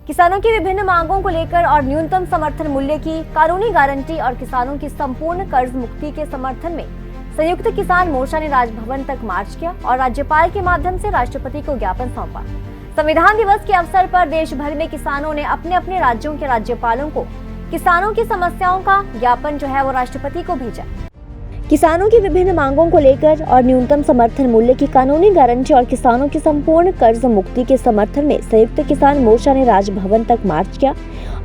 किसानों की विभिन्न मांगों को लेकर और न्यूनतम समर्थन मूल्य की कानूनी गारंटी और किसानों की संपूर्ण कर्ज मुक्ति के समर्थन में संयुक्त किसान मोर्चा ने राजभवन तक मार्च किया और राज्यपाल के माध्यम से राष्ट्रपति को ज्ञापन सौंपा। संविधान दिवस के अवसर पर देश भर में किसानों ने अपने अपने राज्यों के राज्यपालों को किसानों की समस्याओं का ज्ञापन वो राष्ट्रपति को भेजा। किसानों की विभिन्न मांगों को लेकर और न्यूनतम समर्थन मूल्य की कानूनी गारंटी और किसानों की संपूर्ण कर्ज मुक्ति के समर्थन में संयुक्त किसान मोर्चा ने राजभवन तक मार्च किया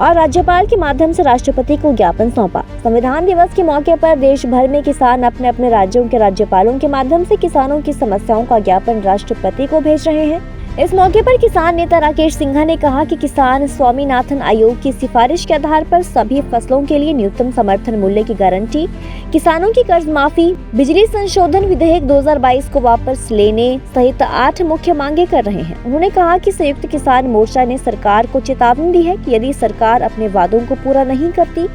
और राज्यपाल के माध्यम से राष्ट्रपति को ज्ञापन सौंपा। संविधान दिवस के मौके पर देश भर में किसान अपने अपने राज्यों के राज्यपालों के माध्यम से किसानों की समस्याओं का ज्ञापन राष्ट्रपति को भेज रहे हैं। इस मौके पर किसान नेता राकेश सिन्हा ने कहा कि किसान स्वामीनाथन आयोग की सिफारिश के आधार पर सभी फसलों के लिए न्यूनतम समर्थन मूल्य की गारंटी, किसानों की कर्ज माफी, बिजली संशोधन विधेयक 2022 को वापस लेने सहित 8 मुख्य मांगे कर रहे हैं। उन्होंने कहा कि संयुक्त किसान मोर्चा ने सरकार को चेतावनी दी है कि यदि सरकार अपने वादों को पूरा नहीं करती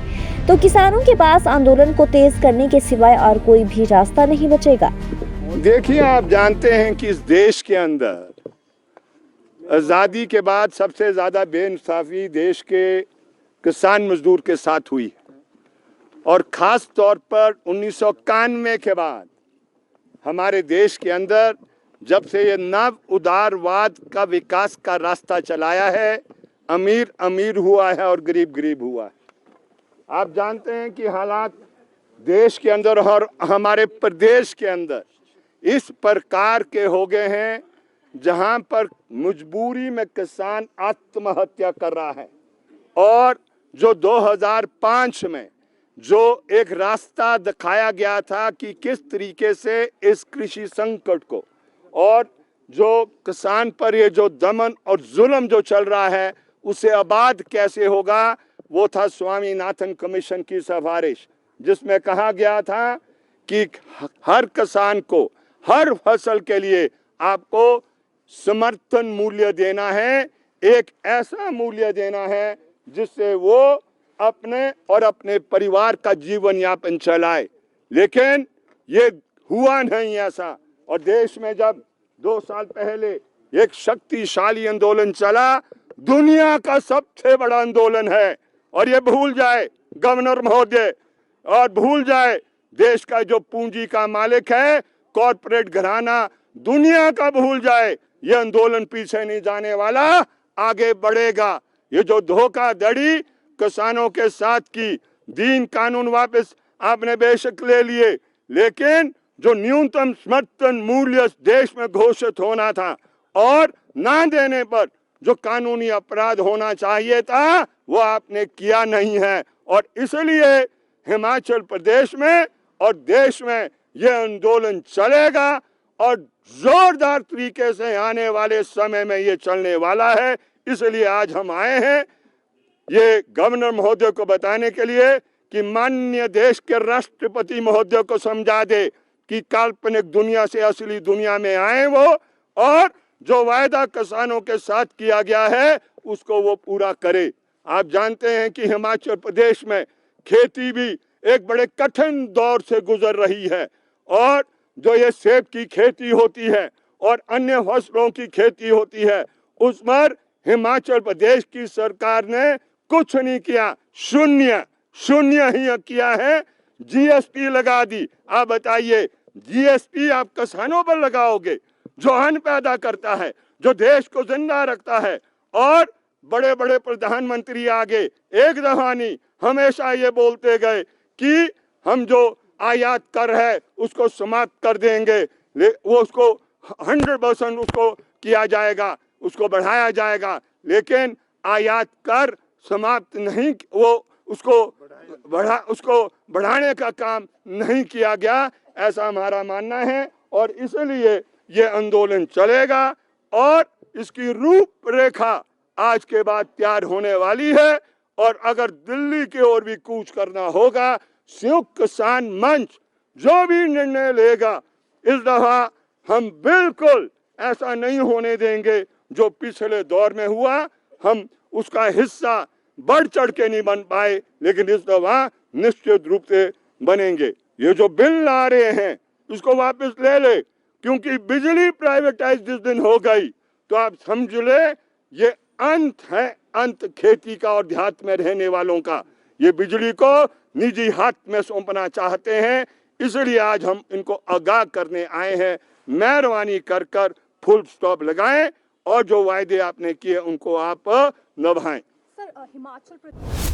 तो किसानों के पास आंदोलन को तेज करने के सिवाय और कोई भी रास्ता नहीं बचेगा। देखिए, आप जानते हैं कि इस देश के अंदर आज़ादी के बाद सबसे ज़्यादा बेइंसाफ़ी देश के किसान मजदूर के साथ हुई और ख़ास तौर पर 1991 के बाद हमारे देश के अंदर जब से ये नव उदारवाद का विकास का रास्ता चलाया है, अमीर अमीर हुआ है और गरीब गरीब हुआ है। आप जानते हैं कि हालात देश के अंदर और हमारे प्रदेश के अंदर इस प्रकार के हो गए हैं जहां पर मजबूरी में किसान आत्महत्या कर रहा है और जो 2005 में जो एक रास्ता दिखाया गया था कि किस तरीके से इस कृषि संकट को और जो किसान पर ये जो दमन और जुल्म जो चल रहा है उसे आबाद कैसे होगा, वो था स्वामीनाथन कमीशन की सिफारिश, जिसमें कहा गया था कि हर किसान को हर फसल के लिए आपको समर्थन मूल्य देना है, एक ऐसा मूल्य देना है जिससे वो अपने और अपने परिवार का जीवन यापन चलाए। लेकिन ये हुआ नहीं ऐसा और देश में जब 2 साल पहले एक शक्तिशाली आंदोलन चला, दुनिया का सबसे बड़ा आंदोलन है, और ये भूल जाए गवर्नर महोदय और भूल जाए देश का जो पूंजी का मालिक है, कॉरपोरेट घराना, दुनिया का भूल जाए, ये आंदोलन पीछे नहीं जाने वाला, आगे बढ़ेगा। ये जो धोखाधड़ी किसानों के साथ की, दीन कानून वापस आपने बेशक ले लिए, लेकिन जो न्यूनतम समर्थन मूल्य देश में घोषित होना था और ना देने पर जो कानूनी अपराध होना चाहिए था वो आपने किया नहीं है। और इसलिए हिमाचल प्रदेश में और देश में ये आंदोलन चलेगा और जोरदार तरीके से आने वाले समय में ये चलने वाला है। इसलिए आज हम आए हैं ये गवर्नर महोदय को बताने के लिए कि माननीय देश के राष्ट्रपति महोदय को समझा दे कि काल्पनिक दुनिया से असली दुनिया में आए वो, और जो वायदा किसानों के साथ किया गया है उसको वो पूरा करे। आप जानते हैं कि हिमाचल प्रदेश में खेती भी एक बड़े कठिन दौर से गुजर रही है और जो ये सेब की खेती होती है और अन्य फसलों की खेती होती है उस पर हिमाचल प्रदेश की सरकार ने कुछ नहीं किया, शून्य ही किया है। जीएसटी लगा दी। आप बताइए, जीएसटी आप किसानों पर लगाओगे जो अन्न पैदा करता है, जो देश को जिंदा रखता है। और बड़े बड़े प्रधानमंत्री आगे एक दफा नहीं हमेशा ये बोलते गए कि हम जो आयात कर है उसको समाप्त कर देंगे, वो उसको 100% उसको किया जाएगा, उसको बढ़ाया जाएगा, लेकिन आयात कर समाप्त नहीं, वो उसको बढ़ाने का काम नहीं किया गया, ऐसा हमारा मानना है। और इसलिए ये आंदोलन चलेगा और इसकी रूपरेखा आज के बाद तैयार होने वाली है। और अगर दिल्ली की ओर भी कूच करना होगा, संयुक्त किसान मंच जो भी निर्णय लेगा, इस दफा हम बिल्कुल ऐसा नहीं होने देंगे जो पिछले दौर में हुआ। हम उसका हिस्सा बढ़ चढ़ के नहीं बन पाए, लेकिन इस दफा निश्चित रूप से बनेंगे। ये जो बिल ला रहे हैं इसको वापस ले, क्योंकि बिजली प्राइवेटाइज जिस दिन हो गई तो आप समझ ले ये अंत है, अंत खेती का और देहात में रहने वालों का। ये बिजली को निजी हाथ में सौंपना चाहते हैं, इसलिए आज हम इनको आगाह करने आए हैं। मेहरबानी कर कर फुल स्टॉप लगाएं और जो वायदे आपने किए उनको आप निभाएं। सर, हिमाचल प्रदेश